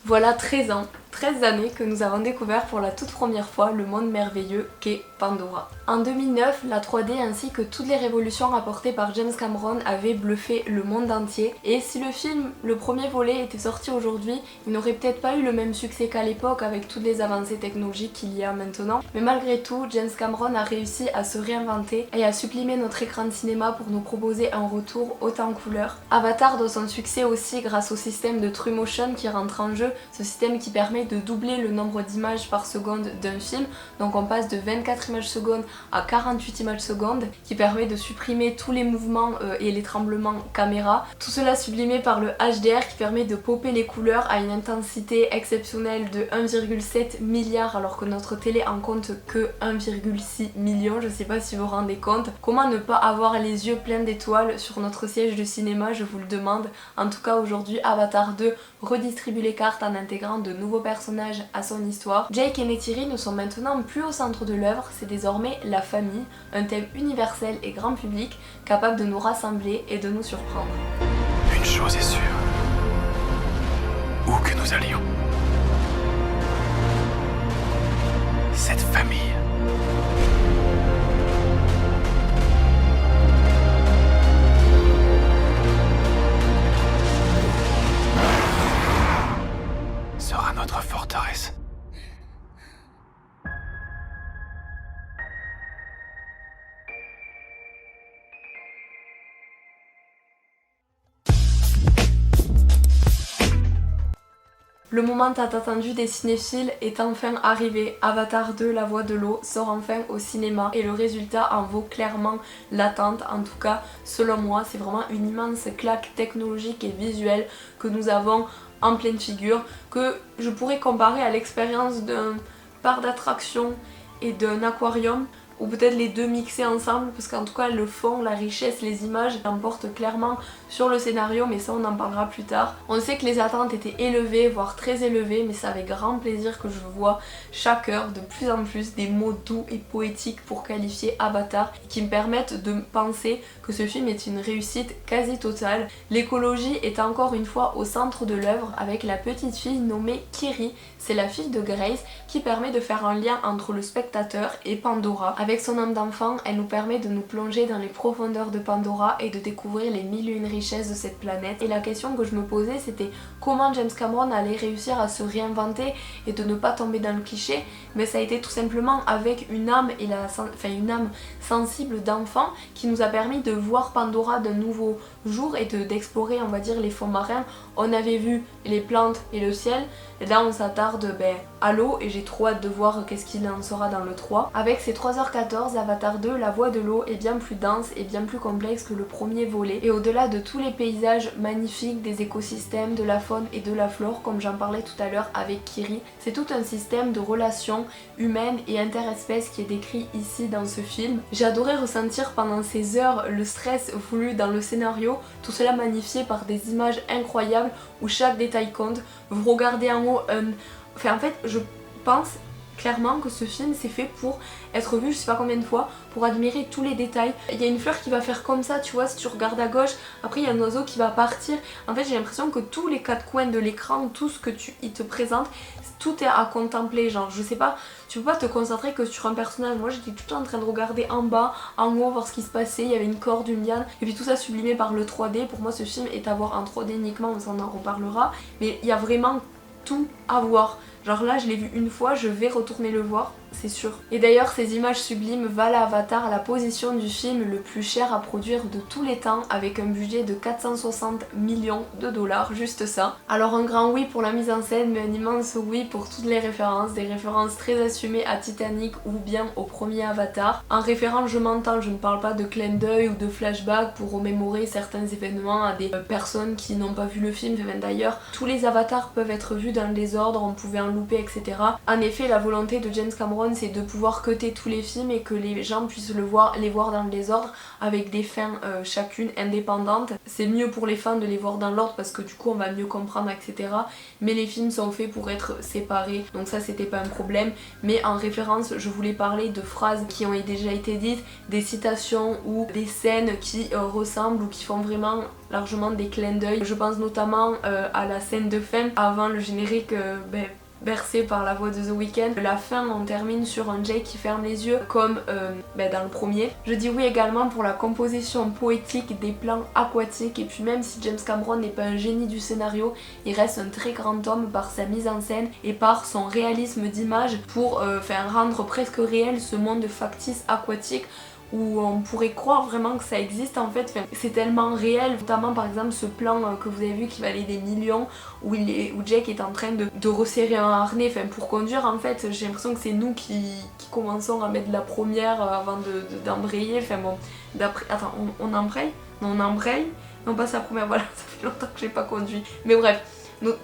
Voilà 13 années que nous avons découvert pour la toute première fois le monde merveilleux qu'est Pandora. En 2009, la 3D ainsi que toutes les révolutions apportées par James Cameron avaient bluffé le monde entier, et si le film, le premier volet, était sorti aujourd'hui, il n'aurait peut-être pas eu le même succès qu'à l'époque avec toutes les avancées technologiques qu'il y a maintenant, mais malgré tout, James Cameron a réussi à se réinventer et à sublimer notre écran de cinéma pour nous proposer un retour haut en couleur. Avatar doit son succès aussi grâce au système de TrueMotion qui rentre en jeu, ce système qui permet de doubler le nombre d'images par seconde d'un film, donc on passe de 24 images secondes à 48 images secondes, qui permet de supprimer tous les mouvements et les tremblements caméra. Tout cela sublimé par le HDR qui permet de popper les couleurs à une intensité exceptionnelle de 1,7 milliard alors que notre télé en compte que 1,6 million, je sais pas si vous vous rendez compte. Comment ne pas avoir les yeux pleins d'étoiles sur notre siège de cinéma, je vous le demande. En tout cas aujourd'hui Avatar 2 redistribue les cartes en intégrant de nouveaux personnages à son histoire. Jake et Neytiri ne sont maintenant plus au centre de l'œuvre, c'est désormais la famille, un thème universel et grand public capable de nous rassembler et de nous surprendre. Une chose est sûre, où que nous allions, cette famille sera notre forteresse. Le moment tant attendu des cinéphiles est enfin arrivé. Avatar 2, La Voix de l'eau sort enfin au cinéma et le résultat en vaut clairement l'attente. En tout cas, selon moi, c'est vraiment une immense claque technologique et visuelle que nous avons en pleine figure, que je pourrais comparer à l'expérience d'un parc d'attractions et d'un aquarium, ou peut-être les deux mixés ensemble, parce qu'en tout cas le fond, la richesse, les images l'emportent clairement sur le scénario, mais ça on en parlera plus tard. On sait que les attentes étaient élevées, voire très élevées, mais c'est avec grand plaisir que je vois chaque heure de plus en plus des mots doux et poétiques pour qualifier Avatar, et qui me permettent de penser que ce film est une réussite quasi totale. L'écologie est encore une fois au centre de l'œuvre avec la petite fille nommée Kiri, c'est la fille de Grace qui permet de faire un lien entre le spectateur et Pandora. Avec son âme d'enfant, elle nous permet de nous plonger dans les profondeurs de Pandora et de découvrir les mille et une richesses de cette planète. Et la question que je me posais, c'était comment James Cameron allait réussir à se réinventer et de ne pas tomber dans le cliché. Mais ça a été tout simplement avec une âme une âme sensible d'enfant qui nous a permis de voir Pandora d'un nouveau jour et d'explorer, on va dire, les fonds marins. On avait vu les plantes et le ciel, et là on s'attarde à l'eau, et j'ai trop hâte de voir qu'est-ce qu'il en sera dans le 3. Avec ses 3h14, Avatar 2, La Voix de l'eau est bien plus dense et bien plus complexe que le premier volet, et au-delà de tous les paysages magnifiques, des écosystèmes, de la faune et de la flore, comme j'en parlais tout à l'heure avec Kiri, c'est tout un système de relations humaines et interespèces qui est décrit ici dans ce film. J'ai adoré ressentir pendant ces heures le stress voulu dans le scénario, tout cela magnifié par des images incroyables où chaque détail compte. Vous regardez en haut en fait, je pense clairement que ce film c'est fait pour être vu je sais pas combien de fois, pour admirer tous les détails. Il y a une fleur qui va faire comme ça, tu vois, si tu regardes à gauche, après il y a un oiseau qui va partir. En fait j'ai l'impression que tous les quatre coins de l'écran, tout ce que il te présente, tout est à contempler, genre je sais pas, tu peux pas te concentrer que sur un personnage. Moi j'étais tout le temps en train de regarder en bas, en haut, voir ce qui se passait, il y avait une corde, une liane, et puis tout ça sublimé par le 3D. Pour moi ce film est à voir en 3D uniquement, on en reparlera, mais il y a vraiment tout à voir. Genre là je l'ai vu une fois, je vais retourner le voir, c'est sûr. Et d'ailleurs ces images sublimes valent à Avatar la position du film le plus cher à produire de tous les temps, avec un budget de 460 millions de dollars, juste ça. Alors un grand oui pour la mise en scène, mais un immense oui pour toutes les références, des références très assumées à Titanic ou bien au premier Avatar. En référence je m'entends, je ne parle pas de clin d'œil ou de flashback pour remémorer certains événements à des personnes qui n'ont pas vu le film. Même d'ailleurs tous les avatars peuvent être vus dans le désordre, on pouvait en louper, etc. En effet la volonté de James Cameron Cameron, c'est de pouvoir cutter tous les films et que les gens puissent les voir dans le désordre avec des fins chacune indépendantes. C'est mieux pour les fans de les voir dans l'ordre parce que du coup on va mieux comprendre, etc. Mais les films sont faits pour être séparés, donc ça c'était pas un problème. Mais en référence, je voulais parler de phrases qui ont déjà été dites, des citations ou des scènes qui ressemblent ou qui font vraiment largement des clins d'œil. Je pense notamment à la scène de fin avant le générique bercé par la voix de The Weeknd. La fin, on termine sur un Jake qui ferme les yeux comme dans le premier. Je dis oui également pour la composition poétique des plans aquatiques, et puis même si James Cameron n'est pas un génie du scénario, il reste un très grand homme par sa mise en scène et par son réalisme d'image pour rendre presque réel ce monde factice aquatique où on pourrait croire vraiment que ça existe en fait. C'est tellement réel, notamment par exemple ce plan que vous avez vu qui valait des millions où Jake est en train de resserrer un harnais pour conduire. En fait j'ai l'impression que c'est nous qui commençons à mettre la première avant d'embrayer. Attends, on embraye? Non, on embraye? Non, pas sa première, voilà, ça fait longtemps que j'ai pas conduit. Mais bref,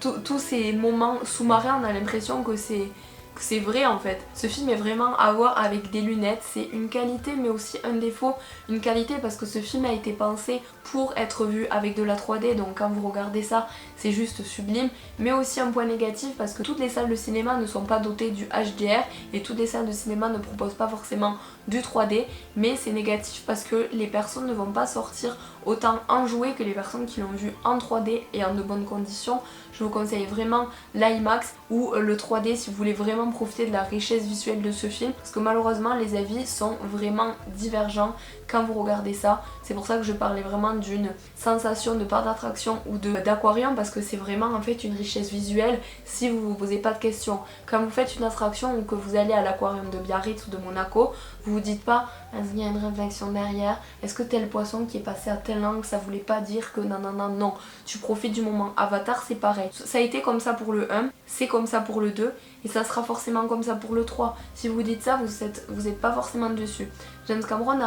tous ces moments sous-marins, on a l'impression que c'est vrai en fait. Ce film est vraiment à voir avec des lunettes, c'est une qualité mais aussi un défaut. Une qualité parce que ce film a été pensé pour être vu avec de la 3D, donc quand vous regardez ça c'est juste sublime. Mais aussi un point négatif parce que toutes les salles de cinéma ne sont pas dotées du HDR et toutes les salles de cinéma ne proposent pas forcément du 3D, mais c'est négatif parce que les personnes ne vont pas sortir autant enjouées que les personnes qui l'ont vu en 3D et en de bonnes conditions. Je vous conseille vraiment l'IMAX ou le 3D si vous voulez vraiment profiter de la richesse visuelle de ce film, parce que malheureusement les avis sont vraiment divergents quand vous regardez ça. C'est pour ça que je parlais vraiment d'une sensation de parc d'attraction ou d'aquarium, parce que c'est vraiment en fait une richesse visuelle si vous vous posez pas de questions. Quand vous faites une attraction ou que vous allez à l'aquarium de Biarritz ou de Monaco, vous vous dites pas est-ce qu'il y a une réflexion derrière, est-ce que tel poisson qui est passé à tel angle ça voulait pas dire que non, tu profites du moment. Avatar c'est pareil, ça a été comme ça pour le 1, c'est comme ça pour le 2 et ça sera forcément comme ça pour le 3. Si vous dites ça, vous êtes pas forcément dessus. James Cameron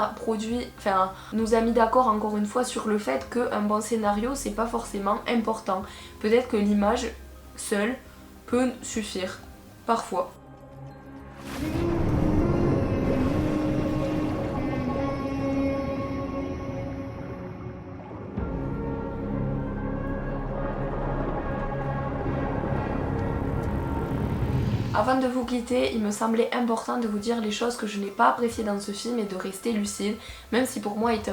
nous a mis d'accord encore une fois sur le fait qu'un bon scénario c'est pas forcément important. Peut-être que l'image seule peut suffire, parfois. Avant de vous quitter, il me semblait important de vous dire les choses que je n'ai pas appréciées dans ce film et de rester lucide, même si pour moi c'est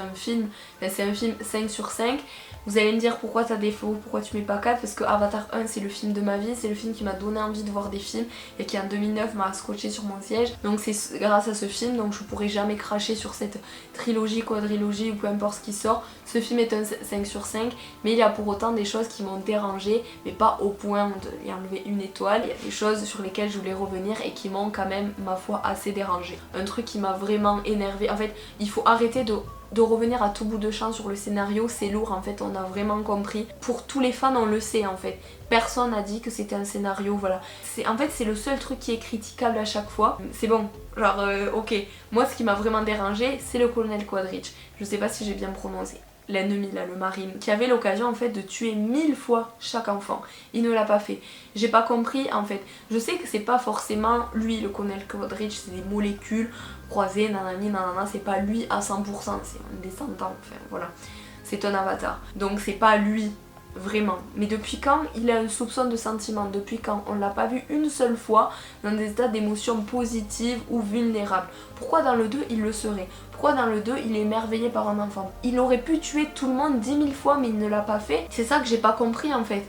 un film 5 sur 5. Vous allez me dire pourquoi t'as défaut, pourquoi tu mets pas 4, parce que Avatar 1 c'est le film de ma vie, c'est le film qui m'a donné envie de voir des films et qui en 2009 m'a scotché sur mon siège. Donc c'est grâce à ce film, donc je pourrais jamais cracher sur cette trilogie, quadrilogie ou peu importe ce qui sort. Ce film est un 5 sur 5, mais il y a pour autant des choses qui m'ont dérangé, mais pas au point d'y enlever une étoile. Il y a des choses sur lesquelles je voulais revenir et qui m'ont quand même, ma foi, assez dérangé. Un truc qui m'a vraiment énervé, en fait il faut arrêter de revenir à tout bout de champ sur le scénario, c'est lourd en fait, on a vraiment compris. Pour tous les fans on le sait en fait, personne n'a dit que c'était un scénario, voilà. En fait c'est le seul truc qui est critiquable à chaque fois. C'est bon, genre ok, moi ce qui m'a vraiment dérangé c'est le colonel Quadrich, je sais pas si j'ai bien prononcé. L'ennemi là, le marine, qui avait l'occasion en fait de tuer 1000 fois chaque enfant. Il ne l'a pas fait. J'ai pas compris en fait. Je sais que c'est pas forcément lui le colonel Quadrich, c'est des molécules croisées, nanani nanana, c'est pas lui à 100%, c'est un descendant, enfin voilà. C'est un avatar. Donc c'est pas lui vraiment. Mais depuis quand il a un soupçon de sentiment? Depuis quand on l'a pas vu une seule fois dans des états d'émotion positives ou vulnérables? Pourquoi dans le 2 il le serait? Pourquoi dans le 2 il est émerveillé par un enfant? Il aurait pu tuer tout le monde 10 000 fois mais il ne l'a pas fait. C'est ça que j'ai pas compris en fait.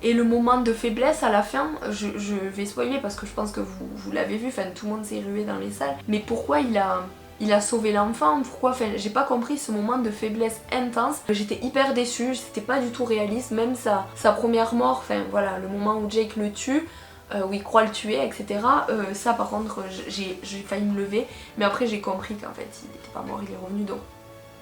Et le moment de faiblesse à la fin, je vais spoiler parce que je pense que vous l'avez vu, enfin tout le monde s'est rué dans les salles. Mais pourquoi il a sauvé l'enfant, pourquoi, enfin j'ai pas compris ce moment de faiblesse intense. J'étais hyper déçue, c'était pas du tout réaliste, même sa première mort, enfin voilà, le moment où Jake le tue, où il croit le tuer, etc. Ça par contre j'ai failli me lever, mais après j'ai compris qu'en fait il était pas mort, il est revenu, donc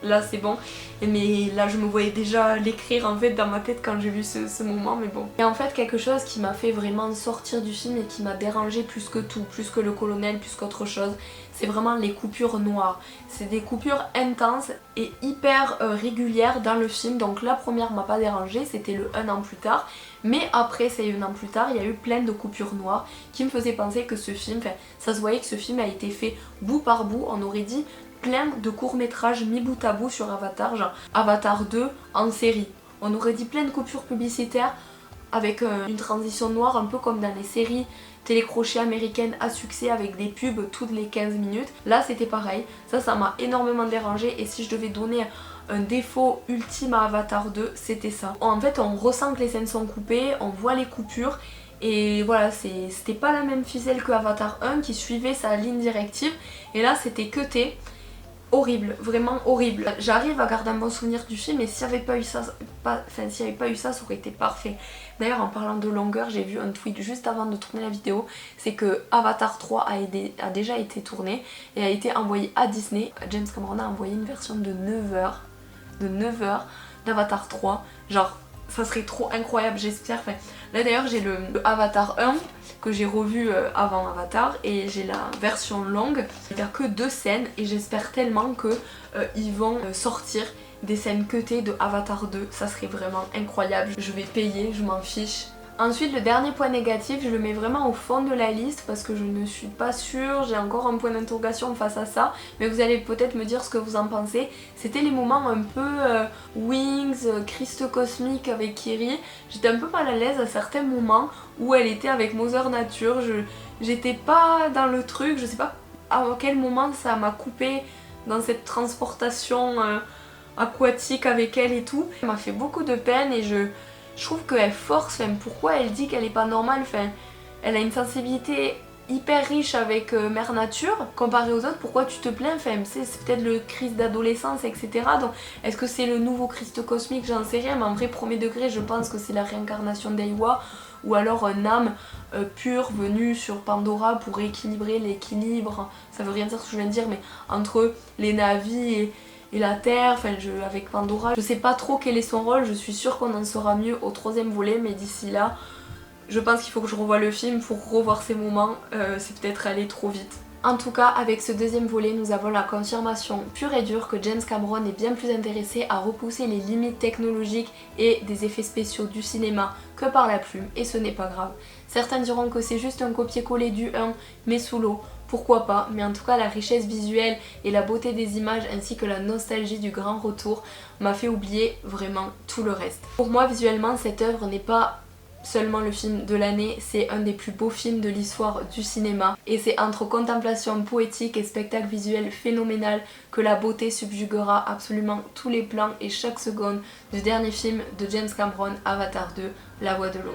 là c'est bon. Mais là je me voyais déjà l'écrire en fait dans ma tête quand j'ai vu ce moment, mais bon. Et en fait quelque chose qui m'a fait vraiment sortir du film et qui m'a dérangé plus que tout, plus que le colonel, plus qu'autre chose, c'est vraiment les coupures noires. C'est des coupures intenses et hyper régulières dans le film. Donc la première m'a pas dérangée, c'était le 1 an plus tard. Mais après, c'est 1 an plus tard, il y a eu plein de coupures noires qui me faisaient penser que ce film, ça se voyait que ce film a été fait bout par bout, on aurait dit plein de courts-métrages mis bout à bout sur Avatar, genre Avatar 2 en série. On aurait dit plein de coupures publicitaires avec une transition noire un peu comme dans les séries télécrochées américaines à succès avec des pubs toutes les 15 minutes. Là c'était pareil, ça m'a énormément dérangé et si je devais donner un défaut ultime à Avatar 2, c'était ça. En fait on ressent que les scènes sont coupées, on voit les coupures et voilà, c'était pas la même ficelle que Avatar 1 qui suivait sa ligne directive et là c'était cuté. Horrible, vraiment horrible. J'arrive à garder un bon souvenir du film et s'il n'y avait pas eu ça, s'il n'y avait pas eu ça, ça aurait été parfait. D'ailleurs en parlant de longueur, j'ai vu un tweet juste avant de tourner la vidéo, c'est que Avatar 3 a déjà été tourné et a été envoyé à Disney. James Cameron a envoyé une version de 9 heures d'Avatar 3, genre ça serait trop incroyable, j'espère. Enfin, là d'ailleurs j'ai le Avatar 1 que j'ai revu avant Avatar et j'ai la version longue. Il n'y a que 2 scènes et j'espère tellement que ils vont sortir des scènes cutées de Avatar 2. Ça serait vraiment incroyable. Je vais payer, je m'en fiche. Ensuite le dernier point négatif, je le mets vraiment au fond de la liste parce que je ne suis pas sûre, j'ai encore un point d'interrogation face à ça, mais vous allez peut-être me dire ce que vous en pensez. C'était les moments un peu Wings, Christ cosmique avec Kiri. J'étais un peu mal à l'aise à certains moments où elle était avec Mother Nature, j'étais pas dans le truc, je sais pas à quel moment ça m'a coupé dans cette transportation aquatique avec elle et tout. Ça m'a fait beaucoup de peine et je trouve qu'elle force, pourquoi elle dit qu'elle est pas normale, elle a une sensibilité hyper riche avec Mère Nature comparée aux autres, pourquoi tu te plains, c'est peut-être le Christ d'adolescence etc. Donc est-ce que c'est le nouveau Christ cosmique, j'en sais rien, mais en vrai premier degré je pense que c'est la réincarnation d'Aiwa ou alors un âme pure venue sur Pandora pour équilibrer l'équilibre, ça veut rien dire ce que je viens de dire, mais entre les Na'vi et la Terre, avec Pandora. Je sais pas trop quel est son rôle, je suis sûre qu'on en saura mieux au 3e volet, mais d'ici là, je pense qu'il faut que je revoie le film pour revoir ces moments, c'est peut-être aller trop vite. En tout cas, avec ce 2e volet, nous avons la confirmation pure et dure que James Cameron est bien plus intéressé à repousser les limites technologiques et des effets spéciaux du cinéma que par la plume, et ce n'est pas grave. Certains diront que c'est juste un copier-coller du 1, mais sous l'eau. Pourquoi pas, mais en tout cas la richesse visuelle et la beauté des images ainsi que la nostalgie du grand retour m'a fait oublier vraiment tout le reste. Pour moi visuellement cette œuvre n'est pas seulement le film de l'année, c'est un des plus beaux films de l'histoire du cinéma et c'est entre contemplation poétique et spectacle visuel phénoménal que la beauté subjuguera absolument tous les plans et chaque seconde du dernier film de James Cameron, Avatar 2, La Voix de l'eau.